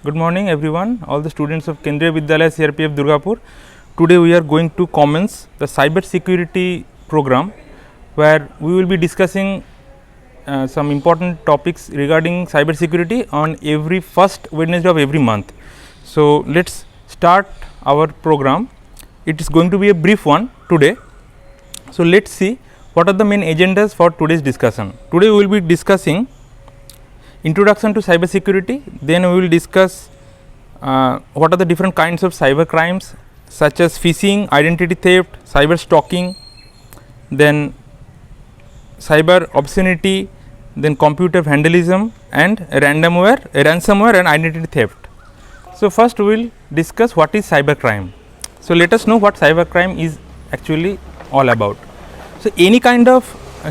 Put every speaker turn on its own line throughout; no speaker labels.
Good morning everyone, all the students of Kendriya Vidyalaya CRPF Durgapur. Today we are going to commence the cyber security program, where we will be discussing some important topics regarding cyber security on every first Wednesday of every month. So, let us start our program. It is going to be a brief one today. So, let us see what are the main agendas for today's discussion. Today we will be discussing introduction to cyber security, then we will discuss what are the different kinds of cyber crimes such as phishing, identity theft, cyber stalking, then cyber obscenity, then computer vandalism and ransomware and identity theft. So, first we will discuss what is cyber crime. So, let us know what cyber crime is actually all about. So, any kind of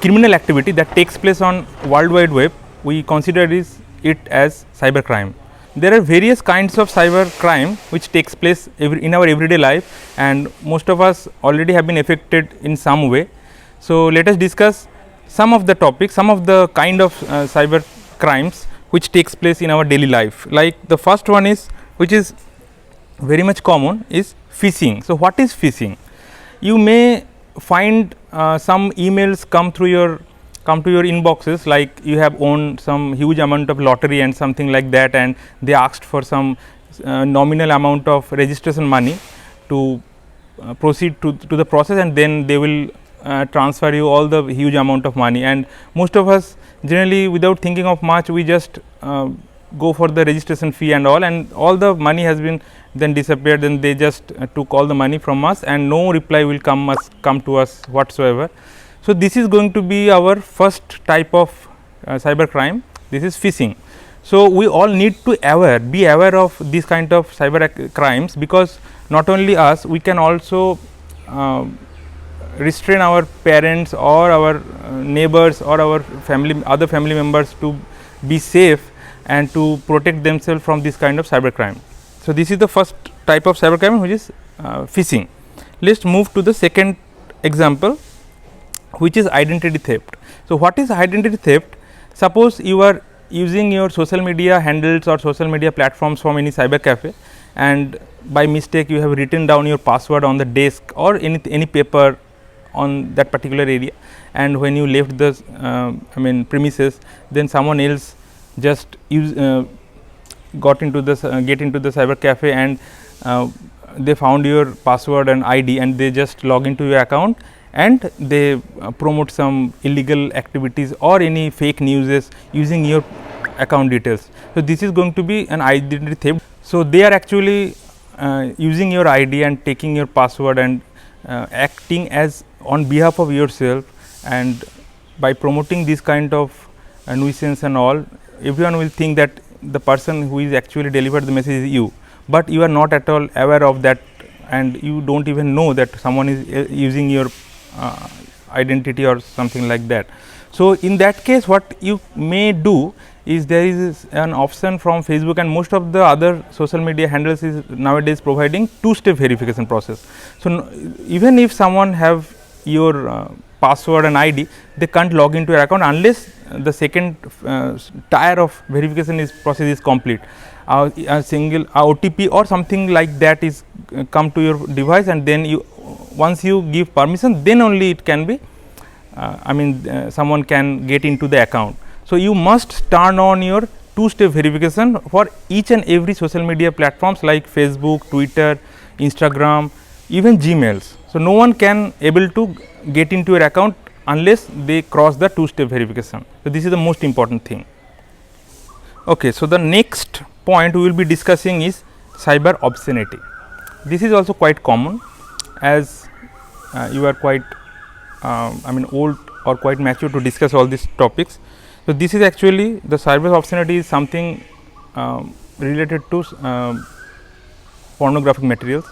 criminal activity that takes place on World Wide Web, we consider it as cyber crime. There are various kinds of cyber crime which takes place in our everyday life, and most of us already have been affected in some way. So, let us discuss some of the topics, some of the kind of cyber crimes which takes place in our daily life. Like the first one is, which is very much common, is phishing. So, what is phishing? You may find some emails come to your inboxes, like you have won some huge amount of lottery and something like that, and they asked for some nominal amount of registration money to proceed to the process, and then they will transfer you all the huge amount of money. And most of us generally, without thinking of much, we just go for the registration fee and all the money has been then disappeared, and they just took all the money from us, and no reply will come to us whatsoever. So, this is going to be our first type of cyber crime. This is phishing. So, we all need to be aware of this kind of cyber crimes, because not only us, we can also restrain our parents or our neighbors or our other family members to be safe and to protect themselves from this kind of cyber crime. So, this is the first type of cyber crime, which is phishing. Let us move to the second example, which is identity theft. So, what is identity theft? Suppose you are using your social media handles or social media platforms from any cyber cafe, and by mistake you have written down your password on the desk or any paper on that particular area, and when you left the premises, then someone else just get into the cyber cafe, and they found your password and ID, and they just log into your account, and they promote some illegal activities or any fake news using your account details. So, this is going to be an identity theft. So, they are actually using your ID and taking your password and acting as on behalf of yourself, and by promoting this kind of nuisance and all, everyone will think that the person who is actually delivered the message is you, but you are not at all aware of that, and you do not even know that someone is using your identity or something like that. So, in that case, what you may do is, there is an option from Facebook, and most of the other social media handles is nowadays providing two-step verification process. So, even if someone have your password and ID, they can't log into your account unless the second tier of verification process is complete. A single OTP or something like that is come to your device, and then once you give permission, then only it can be someone can get into the account. So, you must turn on your two-step verification for each and every social media platforms like Facebook, Twitter, Instagram, even Gmails. So, no one can able to get into your account unless they cross the two-step verification. So, this is the most important thing. Okay, so, the next point we will be discussing is cyber obscenity. This is also quite common, as you are quite old or quite mature to discuss all these topics. So, this is actually the cyber obscenity is something related to pornographic materials.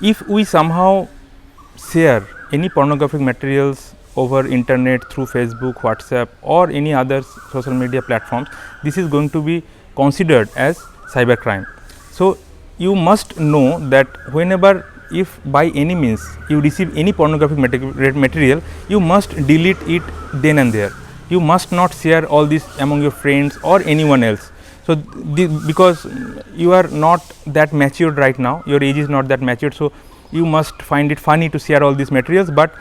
If we somehow share any pornographic materials over internet through Facebook, WhatsApp or any other social media platforms, this is going to be considered as cyber crime. So, you must know that whenever, if by any means you receive any pornographic material, you must delete it then and there. You must not share all this among your friends or anyone else. So, because you are not that matured right now, your age is not that matured. So, you must find it funny to share all these materials, but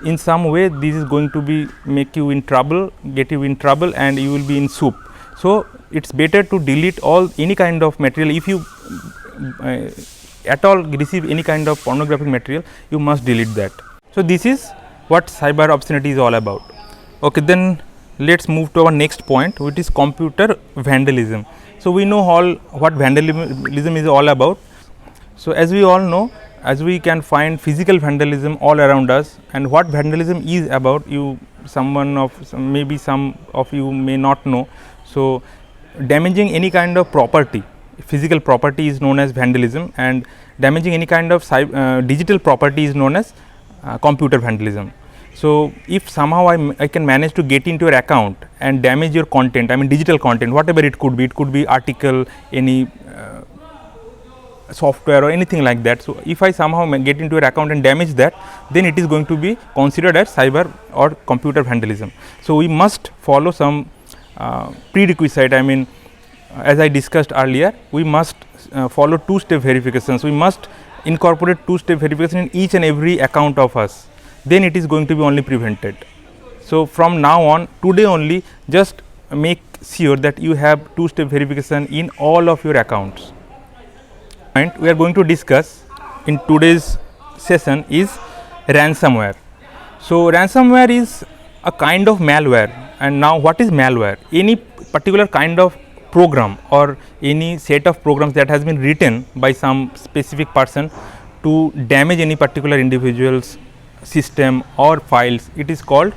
in some way this is going to be make you in trouble, get you in trouble, and you will be in soup. So, it is better to delete all any kind of material. If you at all receive any kind of pornographic material, you must delete that. So, this is what cyber obscenity is all about. Okay, then let us move to our next point, which is computer vandalism. So, we know all what vandalism is all about. So, as we all know, as we can find physical vandalism all around us, and what vandalism is about, maybe some of you may not know. So, damaging any kind of property, physical property is known as vandalism, and damaging any kind of digital property is known as computer vandalism. So, if somehow I can manage to get into your account and damage your content, I mean digital content, whatever it could be article, any software or anything like that. So, if I somehow get into your account and damage that, then it is going to be considered as cyber or computer vandalism. So, we must follow some prerequisite. I mean, as I discussed earlier, we must follow two-step verifications. We must incorporate two-step verification in each and every account of us, then it is going to be only prevented. So, from now on, today only, just make sure that you have two-step verification in all of your accounts. And we are going to discuss in today's session is ransomware. So, ransomware is a kind of malware. And now, what is malware? Any particular kind of program or any set of programs that has been written by some specific person to damage any particular individual's system or files, it is called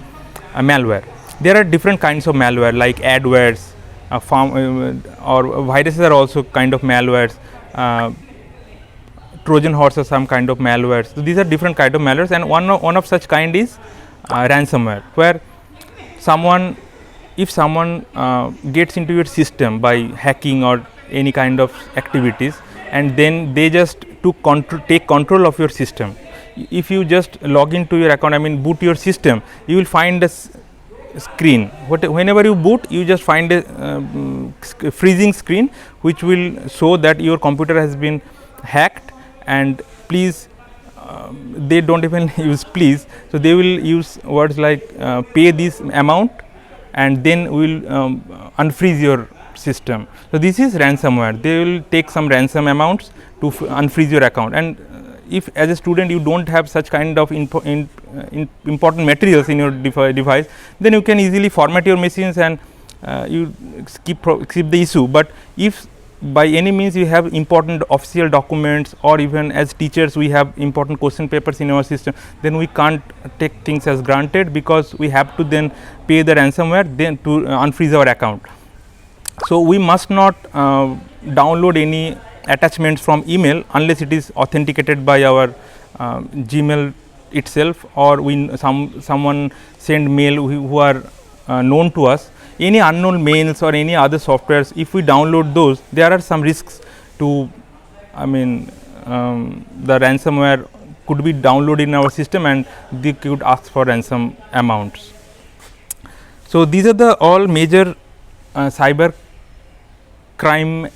malware. There are different kinds of malware like adwares, or viruses are also kind of malwares. Trojan horse are some kind of malwares. So, these are different kind of malwares, and one of such kind is ransomware, where if someone gets into your system by hacking or any kind of activities, and then they just take control of your system. If you just log into your account, I mean boot your system, you will find a screen. Whenever you boot, you just find a freezing screen, which will show that your computer has been hacked, and please, they do not even use please. So, they will use words like pay this amount, and then we will unfreeze your system. So, this is ransomware. They will take some ransom amounts to unfreeze your account, and if as a student you do not have such kind of important materials in your device, then you can easily format your machines and you skip the issue. But if by any means you have important official documents, or even as teachers we have important question papers in our system, then we can't take things as granted, because we have to then pay the ransomware then to unfreeze our account. So, we must not download any attachments from email unless it is authenticated by our Gmail itself, or someone send mail who are known to us. Any unknown mails or any other softwares, if we download those, there are some risks to, I mean, the ransomware could be downloaded in our system, and they could ask for ransom amounts. So, these are the all major cyber crime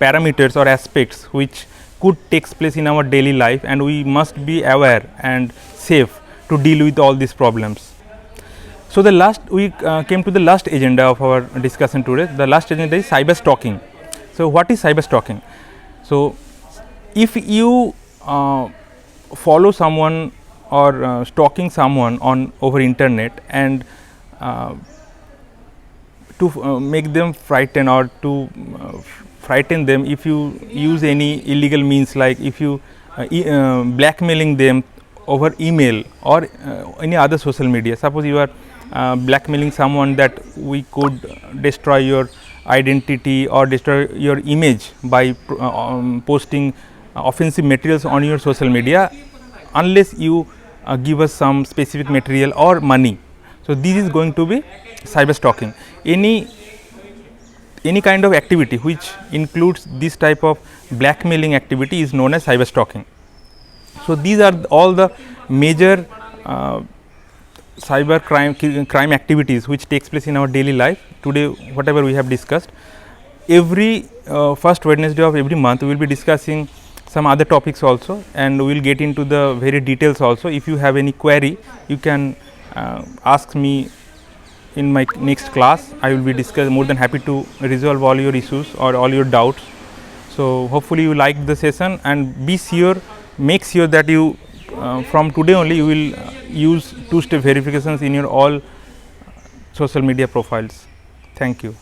parameters or aspects which could take place in our daily life, and we must be aware and safe to deal with all these problems. So, we came to the last agenda of our discussion today. The last agenda is cyber stalking. So, what is cyber stalking? So, if you follow someone or stalking someone over internet, and to make them frightened or to frighten them, if you use any illegal means, like if you blackmailing them over email or any other social media. Suppose you are blackmailing someone that we could destroy your identity or destroy your image by posting offensive materials on your social media, unless you give us some specific material or money. So, this is going to be cyber stalking. Any kind of activity which includes this type of blackmailing activity is known as cyber stalking. So, these are all the major cyber crime activities which takes place in our daily life. Today, whatever we have discussed, every first Wednesday of every month we will be discussing some other topics also, and we will get into the very details also. If you have any query, you can ask me in my next class. I will be more than happy to resolve all your issues or all your doubts. So hopefully you like the session, and make sure that you from today only you will use two-step verifications in your all social media profiles. Thank you.